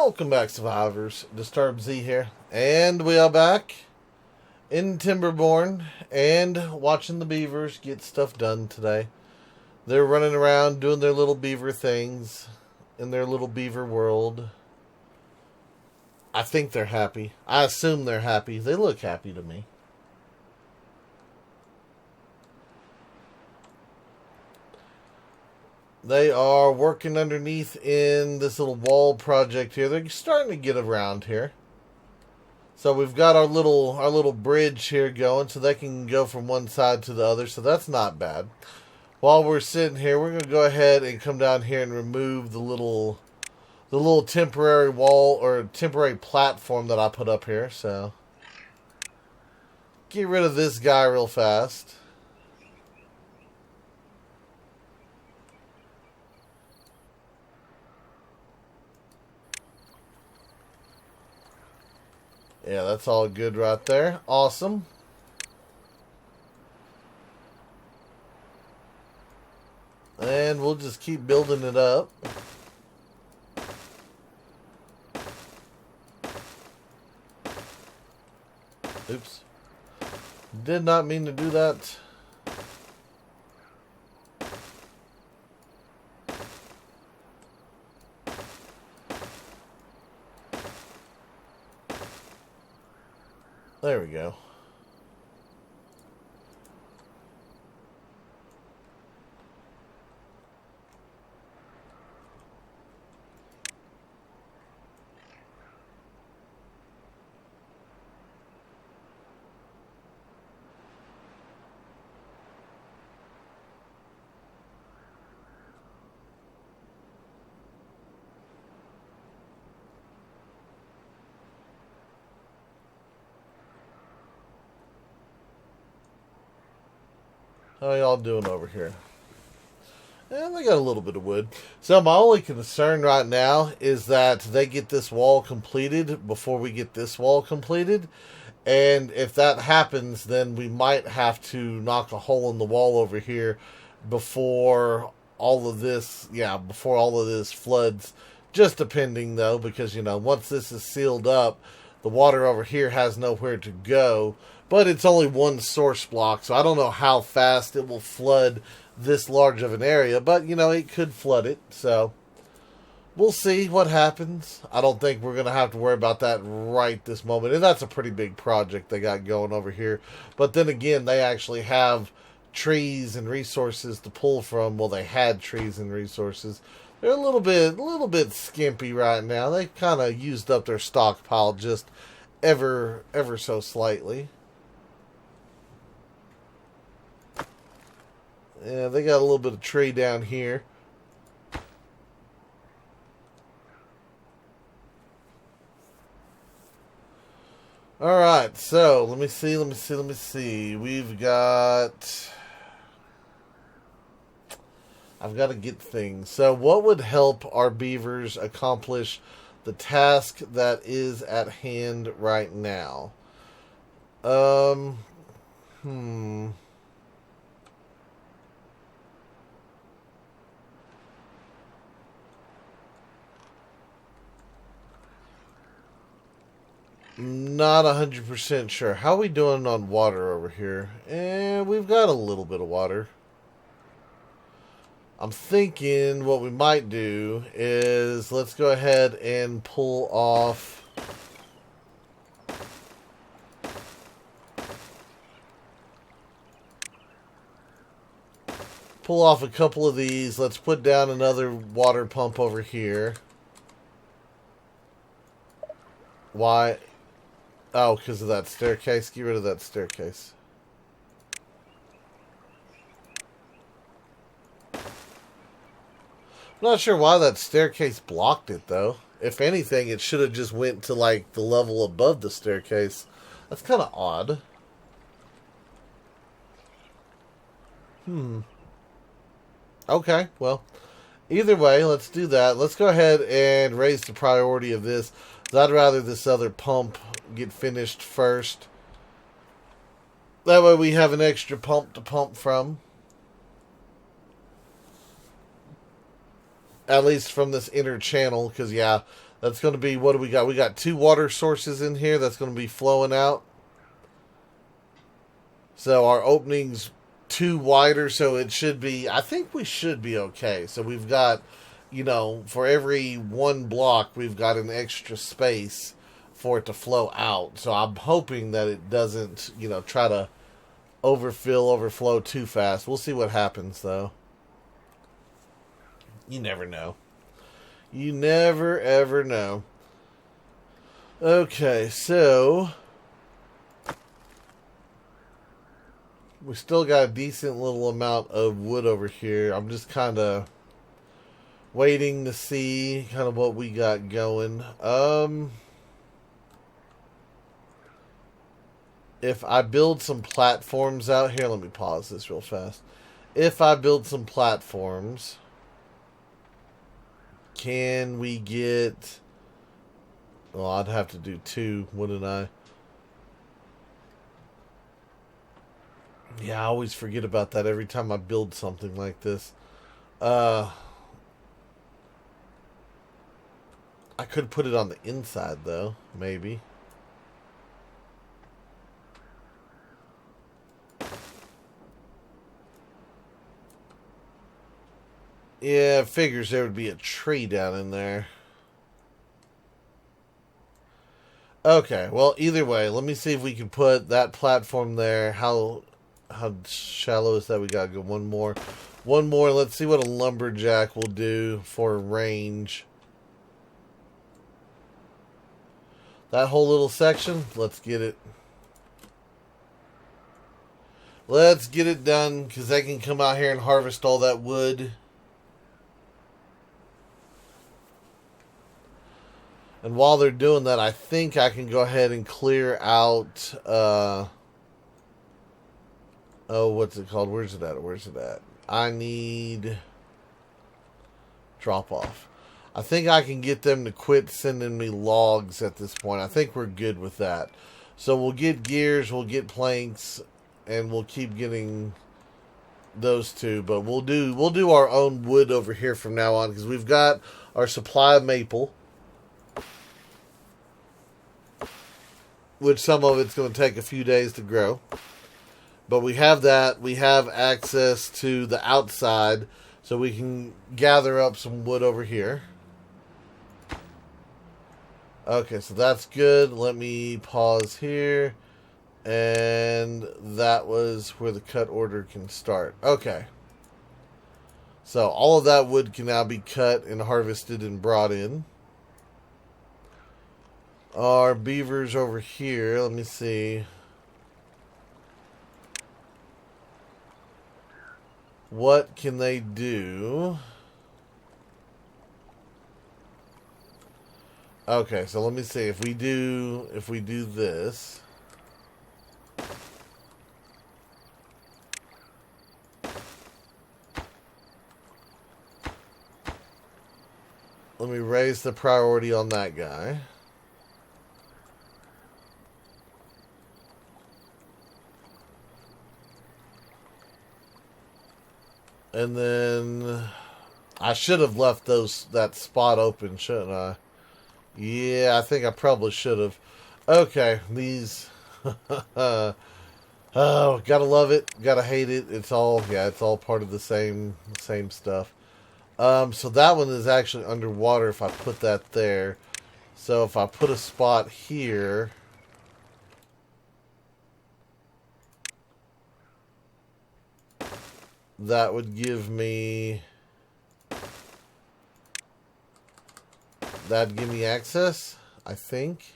Welcome back, survivors. Disturbed Z here, and we are back in Timberborn and watching the beavers get stuff done today. They're running around doing their little beaver things in their little beaver world. I think they're happy. I assume they're happy. They look happy to me. They are working underneath in this little wall project here. They're starting to get around here. So we've got our little bridge here going, so they can go from one side to the other. So that's not bad. While we're sitting here, we're going to go ahead and come down here and remove the little temporary wall or temporary platform that I put up here. So get rid of this guy real fast. Yeah, that's all good right there. Awesome. And we'll just keep building it up. Oops. Did not mean to do that. There we go. How y'all doing over here? And they got a little bit of wood. So my only concern right now is that they get this wall completed before we get this wall completed. And if that happens, then we might have to knock a hole in the wall over here before all of this, before all of this floods. Just depending though, because, once this is sealed up, the water over here has nowhere to go. But it's only one source block, so I don't know how fast it will flood this large of an area. But, it could flood it, so we'll see what happens. I don't think we're going to have to worry about that right this moment. And that's a pretty big project they got going over here. But then again, they actually have trees and resources to pull from. Well, they had trees and resources. They're a little bit skimpy right now. They kind of used up their stockpile just ever so slightly. Yeah, they got a little bit of tree down here. Alright, so let me see. We've got... I've got to get things. So what would help our beavers accomplish the task that is at hand right now? Not 100% sure. How are we doing on water over here? And we've got a little bit of water. I'm thinking what we might do is let's go ahead and pull off a couple of these. Let's put down another water pump over here. Why? Oh, because of that staircase. Get rid of that staircase. I'm not sure why that staircase blocked it, though. If anything, it should have just went to, like, the level above the staircase. That's kind of odd. Okay, well, either way, let's do that. Let's go ahead and raise the priority of this. I'd rather this other pump get finished first. That way we have an extra pump to pump from. At least from this inner channel, because, yeah, That's going to be, what do we got? We got 2 water sources in here that's going to be flowing out. So our opening's 2 wider, so it should be, I think we should be okay. So we've got, you know, for every 1 block, we've got an extra space for it to flow out. So I'm hoping that it doesn't, you know, try to overflow too fast. We'll see what happens, though. You never know. You never, ever know. Okay, so we still got a decent little amount of wood over here. I'm just kind of waiting to see kind of what we got going. If I build some platforms out here, let me pause this real fast. If I build some platforms, can we get... Well, I'd have to do 2, wouldn't I? Yeah, I always forget about that every time I build something like this. I could put it on the inside, though, maybe. Yeah, figures there would be a tree down in there. Okay, well, either way, let me see if we can put that platform there. How shallow is that? We gotta go one more. One more. Let's see what a lumberjack will do for range. That whole little section, let's get it. Let's get it done, because they can come out here and harvest all that wood. And while they're doing that, I think I can go ahead and clear out, oh, what's it called? Where's it at? I need drop off. I think I can get them to quit sending me logs at this point. I think we're good with that. So we'll get gears, we'll get planks, and we'll keep getting those 2. But we'll do our own wood over here from now on, because we've got our supply of maple, which some of it's going to take a few days to grow. But we have that. We have access to the outside, so we can gather up some wood over here. Okay, so that's good. Let me pause here. And that was where the cut order can start. Okay. So all of that wood can now be cut and harvested and brought in. Our beavers over here, let me see. What can they do? Okay, so let me see if we do this. Let me raise the priority on that guy. And then I should have left that spot open, shouldn't I? Yeah, I think I probably should have. Okay, these oh, gotta love it, gotta hate it. It's all part of the same stuff. So that one is actually underwater if I put that there. So if I put a spot here, that would give me... That'd give me access, I think.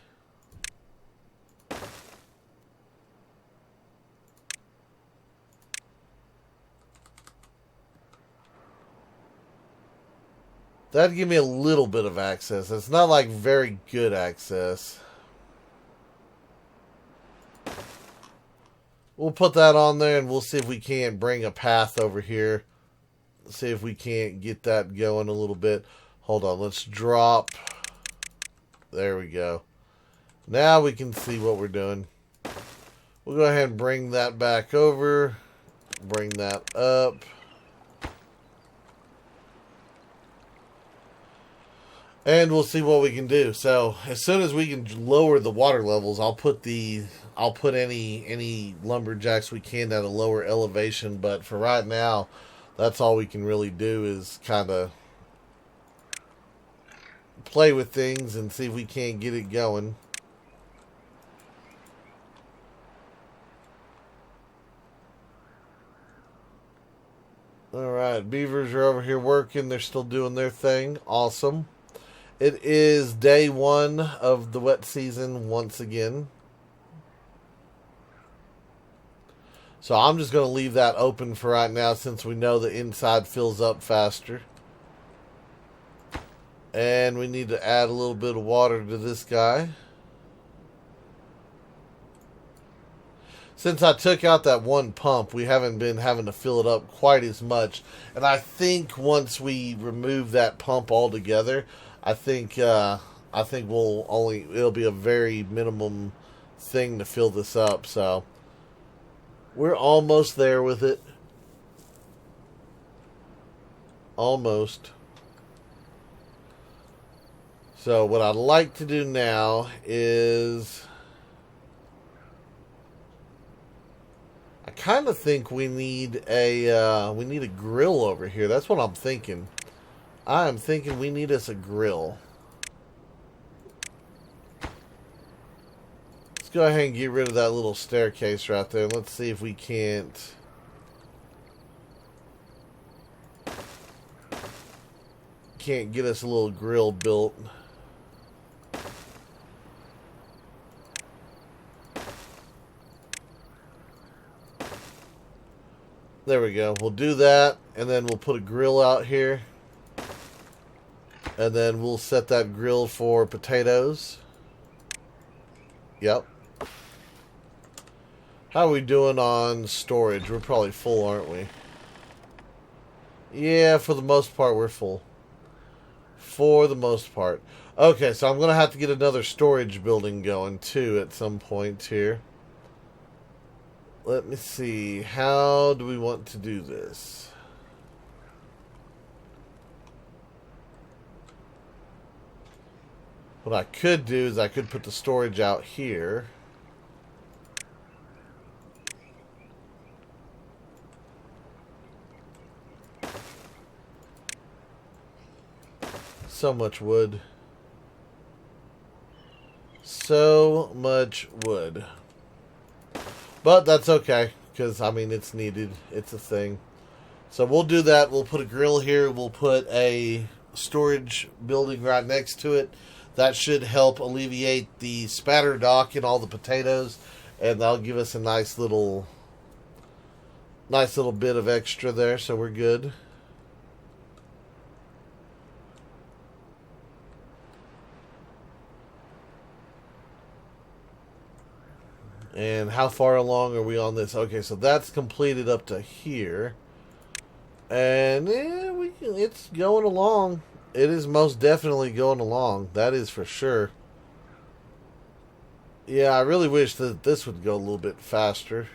That'd give me a little bit of access. It's not like very good access. We'll put that on there and we'll see if we can't bring a path over here. See if we can't get that going a little bit. Hold on, let's drop. There we go. Now we can see what we're doing. We'll go ahead and bring that back over. Bring that up. and we'll see what we can do. So as soon as we can lower the water levels, I'll put any lumberjacks we can at a lower elevation. But for right now, that's all we can really do is kind of play with things and see if we can't get it going. Alright, beavers are over here working. They're still doing their thing. Awesome. It is day 1 of the wet season once again. So I'm just going to leave that open for right now since we know the inside fills up faster. And we need to add a little bit of water to this guy. Since I took out that one pump, we haven't been having to fill it up quite as much. And I think once we remove that pump altogether, I think it'll be a very minimum thing to fill this up. So we're almost there with it. Almost. So what I'd like to do now is, I kind of think we need a grill over here. That's what I'm thinking. I am thinking we need us a grill. Let's go ahead and get rid of that little staircase right there. Let's see if we can't get us a little grill built. There we go. We'll do that, and then we'll put a grill out here. And then we'll set that grill for potatoes. Yep. How are we doing on storage? We're probably full, aren't we? Yeah, for the most part, we're full. For the most part. Okay, so I'm going to have to get another storage building going, too, at some point here. Let me see. How do we want to do this? What I could do is I could put the storage out here. So much wood. So much wood. But that's okay, because, I mean, it's needed. It's a thing. So we'll do that. We'll put a grill here. We'll put a storage building right next to it. That should help alleviate the spatter dock and all the potatoes. And that'll give us a nice little bit of extra there, so we're good. And how far along are we on this? Okay, so that's completed up to here. And yeah, it's going along. It is most definitely going along. That is for sure. Yeah, I really wish that this would go a little bit faster.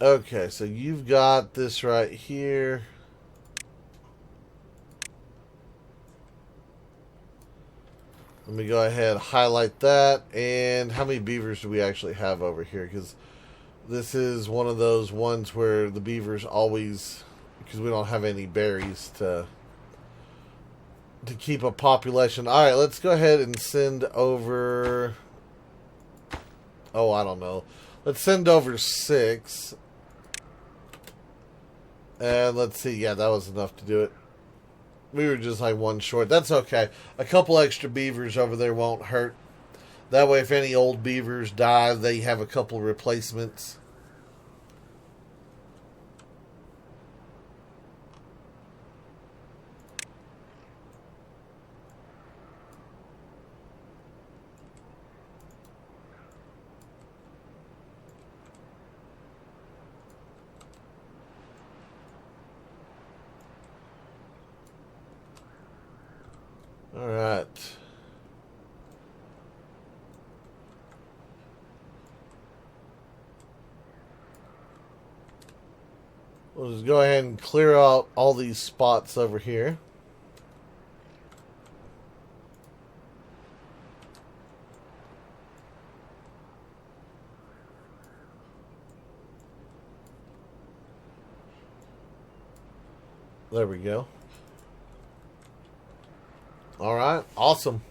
Okay, so you've got this right here. Let me go ahead and highlight that. And how many beavers do we actually have over here? Because this is one of those ones where the beavers always, because we don't have any berries to keep a population. All right, let's go ahead and send over, oh, I don't know. Let's send over 6. And let's see. Yeah, that was enough to do it. We were just like 1 short. That's okay. A couple extra beavers over there won't hurt. That way, if any old beavers die, they have a couple replacements. All right. We'll just go ahead and clear out all these spots over here. There we go. All right. Awesome.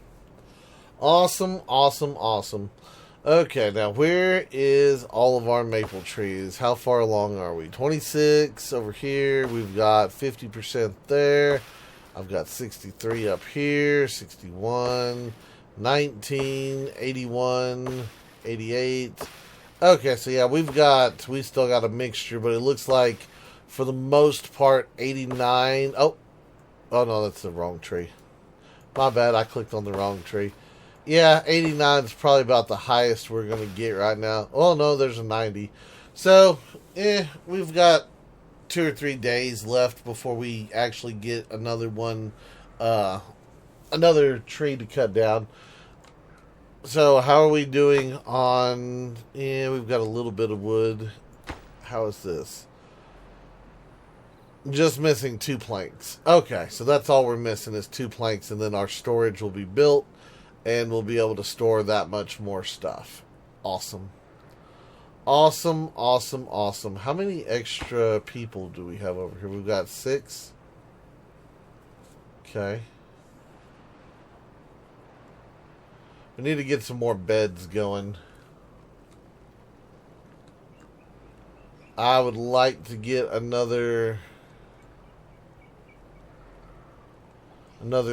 Awesome, awesome, awesome. Okay, now where is all of our maple trees? How far along are we? 26 over here. We've got 50% there. I've got 63 up here, 61, 19, 81, 88. Okay, so yeah, we still got a mixture, but it looks like for the most part 89. Oh no, that's the wrong tree. My bad, I clicked on the wrong tree. Yeah, 89 is probably about the highest we're going to get right now. Oh, no, there's a 90. So, we've got 2 or 3 days left before we actually get another one, another tree to cut down. So, how are we doing on... Yeah, we've got a little bit of wood. How is this? Just missing 2 planks. Okay, so that's all we're missing is 2 planks, and then our storage will be built. And we'll be able to store that much more stuff. Awesome. Awesome, awesome, awesome. How many extra people do we have over here? We've got 6. Okay. We need to get some more beds going. I would like to get another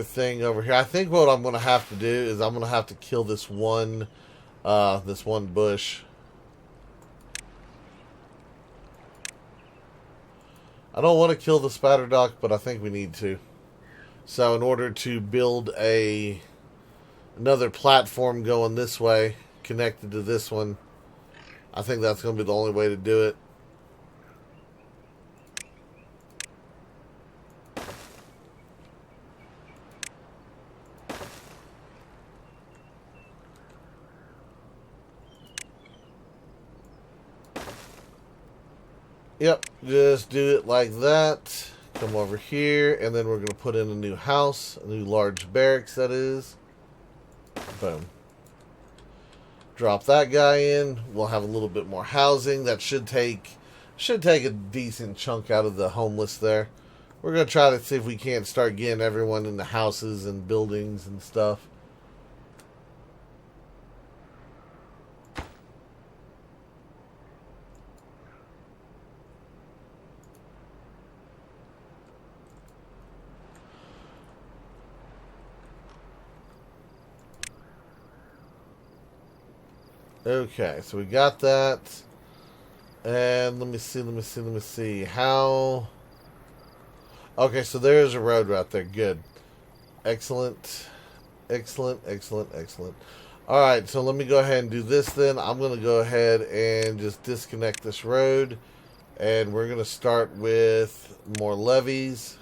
thing over here. I think what I'm going to have to do is I'm going to have to kill this one bush. I don't want to kill the spider duck, but I think we need to. So in order to build another platform going this way, connected to this one, I think that's going to be the only way to do it. Yep, just do it like that. Come over here, and then we're going to put in a new house, a new large barracks, that is. Boom. Drop that guy in. We'll have a little bit more housing. That should take a decent chunk out of the homeless there. We're going to try to see if we can't start getting everyone in the houses and buildings and stuff. Okay, so we got that. And let me see. How... Okay, so there's a road right there. Good. Excellent. Excellent. Alright, so let me go ahead and do this then. I'm going to go ahead and just disconnect this road. And we're going to start with more levees.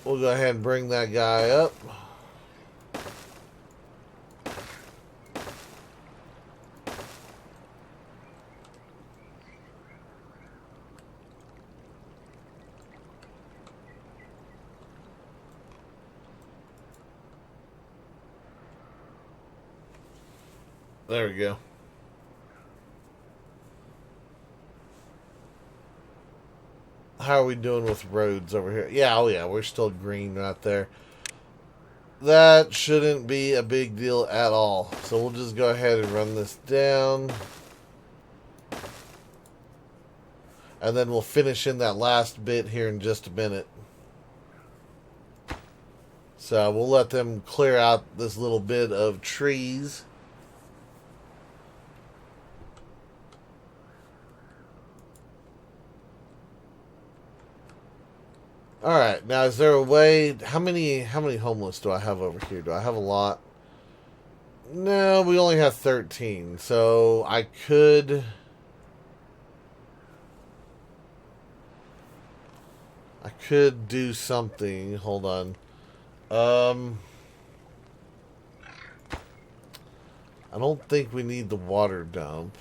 We'll go ahead and bring that guy up. There we go. How are we doing with roads over here? Yeah, oh yeah, we're still green right there. That shouldn't be a big deal at all. So we'll just go ahead and run this down. And then we'll finish in that last bit here in just a minute. So we'll let them clear out this little bit of trees. Alright, now is there a way... How many homeless do I have over here? Do I have a lot? No, we only have 13. So I could... do something. Hold on. I don't think we need the water dump.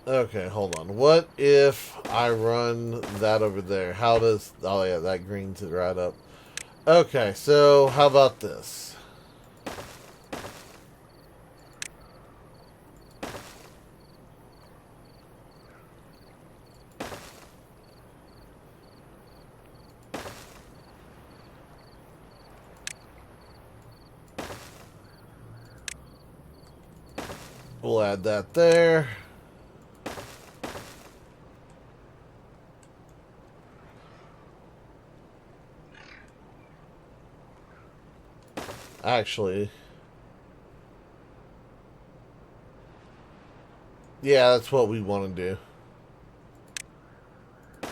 Okay, hold on. What if I run that over there? How does... Oh, yeah, that greens it right up. Okay, so how about this? We'll add that there. Actually, yeah, that's what we want to do.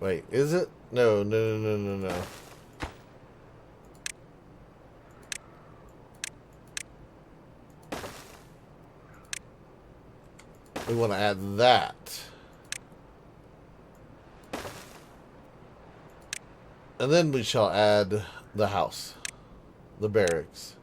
Wait, is it? No, no, no, no, no, no. We want to add that. And then we shall add the house. The barracks.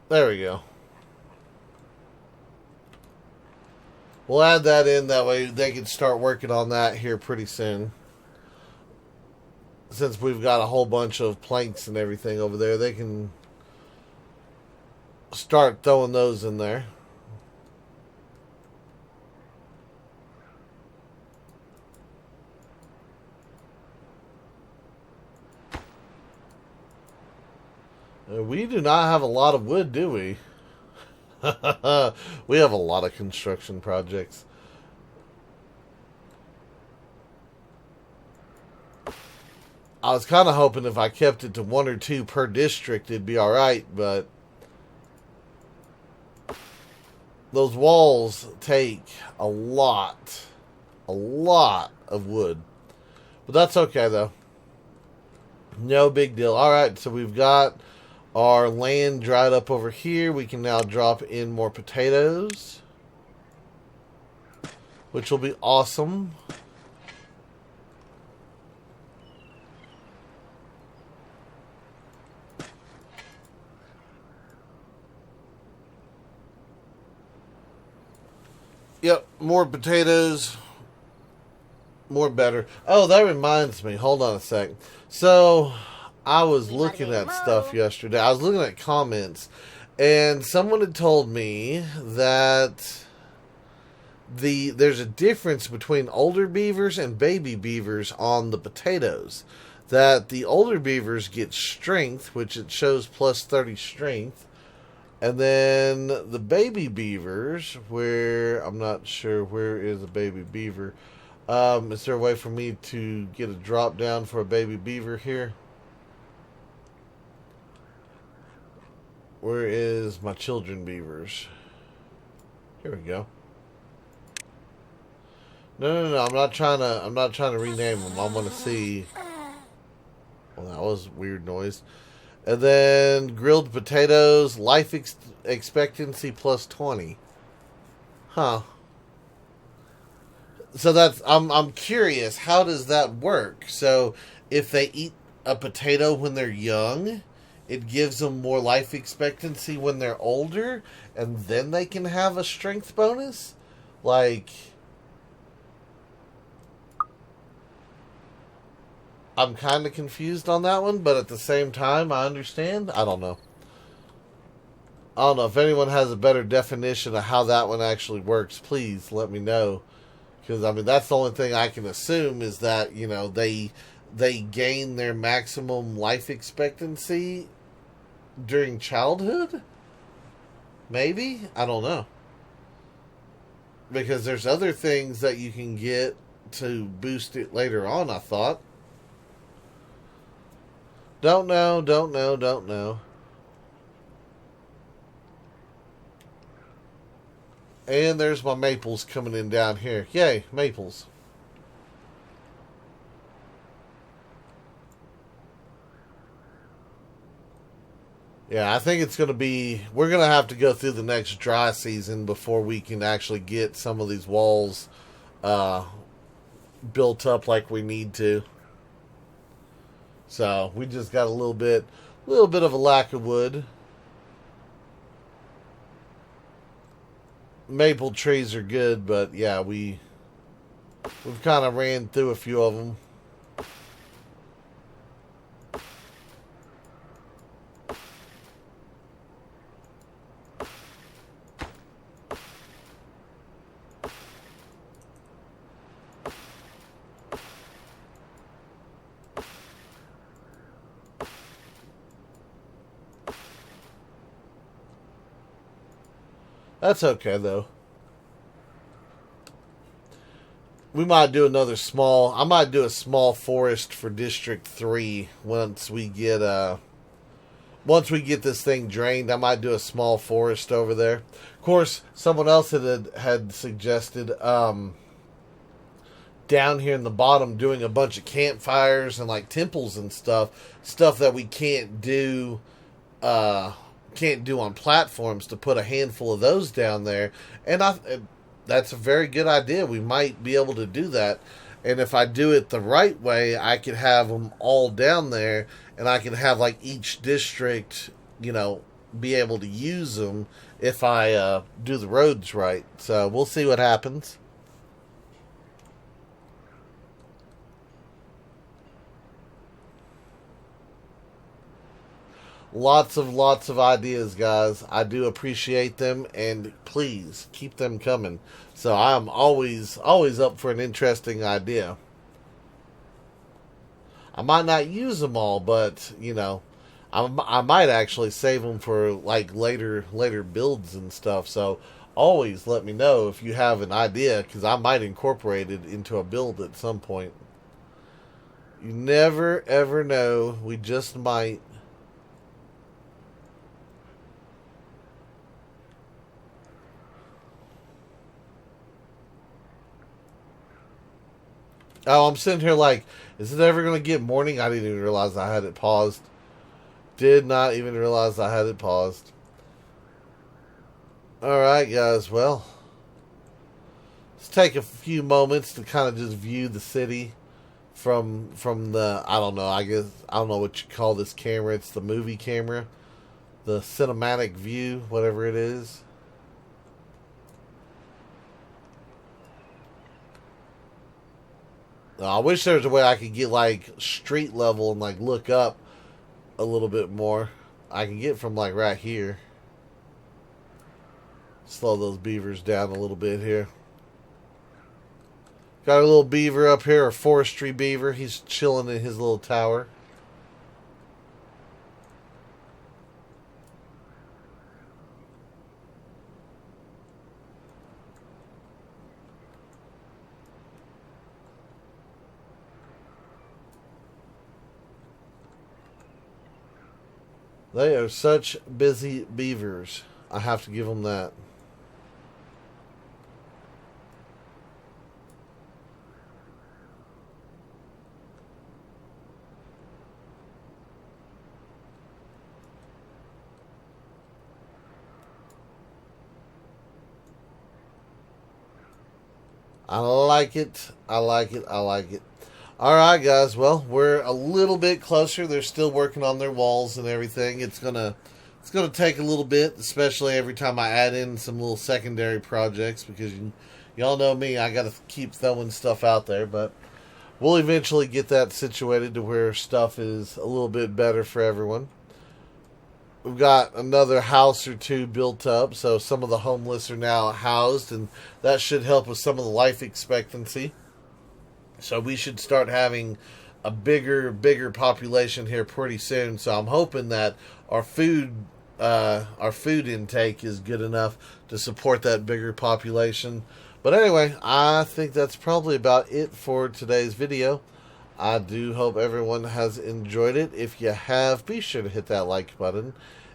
There we go. We'll add that in, that way they can start working on that here pretty soon. Since we've got a whole bunch of planks and everything over there, they can start throwing those in there. We do not have a lot of wood, do we? We have a lot of construction projects. I was kind of hoping if I kept it to 1 or 2 per district, it'd be alright, but those walls take a lot of wood. But that's okay, though. No big deal. Alright, so we've got our land dried up over here. We can now drop in more potatoes, which will be awesome. Yep, more potatoes. More better. Oh, that reminds me. Hold on a sec. So, I was looking at stuff yesterday. I was looking at comments, and someone had told me that there's a difference between older beavers and baby beavers on the potatoes. That the older beavers get strength, which it shows plus 30 strength. And then the baby beavers, where I'm not sure where is a baby beaver. Is there a way for me to get a drop down for a baby beaver here? Where is my children beavers? Here we go. No. I'm not trying to rename them. I want to see. Well, that was a weird noise. And then grilled potatoes, life expectancy plus 20. Huh. So that's I'm curious, how does that work? So if they eat a potato when they're young, it gives them more life expectancy when they're older, and then they can have a strength bonus? Like, I'm kind of confused on that one, but at the same time, I understand. I don't know. I don't know. If anyone has a better definition of how that one actually works, please let me know. Because, I mean, that's the only thing I can assume is that, you know, they gain their maximum life expectancy during childhood? Maybe? I don't know. Because there's other things that you can get to boost it later on, I thought. Don't know. And there's my maples coming in down here. Yay, maples. Yeah, I think it's going to be. We're going to have to go through the next dry season before we can actually get some of these walls uh, built up like we need to. So we just got little bit of a lack of wood. Maple trees are good, but yeah, we've kind of ran through a few of them. That's okay though. We might do another small. I might do a small forest for District 3 once we get this thing drained. I might do a small forest over there. Of course, someone else had suggested down here in the bottom doing a bunch of campfires and like temples and stuff that we can't do on platforms, to put a handful of those down there. And that's a very good idea. We might be able to do that. And if I do it the right way, I could have them all down there, and I can have like each district, be able to use them if I do the roads right. So we'll see what happens. Lots of ideas, guys. I do appreciate them, and please keep them coming. So I'm always up for an interesting idea. I might not use them all, but I might actually save them for like later builds and stuff. So always let me know if you have an idea, because I might incorporate it into a build at some point. You never ever know. We just might. Oh, I'm sitting here like, is it ever going to get morning? I didn't even realize I had it paused. Did not even realize I had it paused. Alright, guys, well, let's take a few moments to kind of just view the city from the, I don't know, I don't know what you call this camera. It's the movie camera. The cinematic view, whatever it is. I wish there was a way I could get like street level and like look up a little bit more. I can get from like right here. Slow those beavers down a little bit here. Got a little beaver up here, a forestry beaver. He's chilling in his little tower. They are such busy beavers. I have to give them that. I like it. I like it. I like it. All right, guys. Well, we're a little bit closer. They're still working on their walls and everything. It's gonna take a little bit, especially every time I add in some little secondary projects, because y'all know me. I got to keep throwing stuff out there, but we'll eventually get that situated to where stuff is a little bit better for everyone. We've got another house or two built up, so some of the homeless are now housed, and that should help with some of the life expectancy. So we should start having a bigger population here pretty soon. So I'm hoping that our food intake is good enough to support that bigger population. But anyway, I think that's probably about it for today's video. I do hope everyone has enjoyed it. If you have, be sure to hit that like button.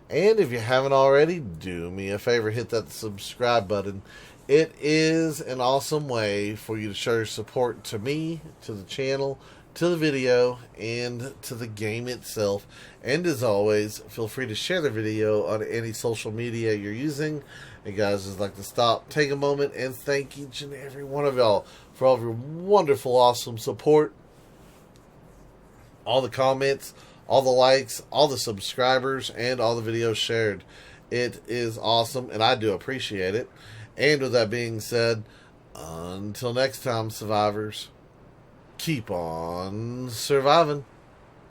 And if you haven't already, do me a favor, hit that subscribe button. It is an awesome way for you to show your support to me, to the channel, to the video and to the game itself. And as always, feel free to share the video on any social media you're using. And guys, just like to stop, take a moment, and thank each and every one of y'all for all of your wonderful, awesome support. All the comments, all the likes, all the subscribers, and all the videos shared. It is awesome, and I do appreciate it. And with that being said, until next time, survivors, keep on surviving.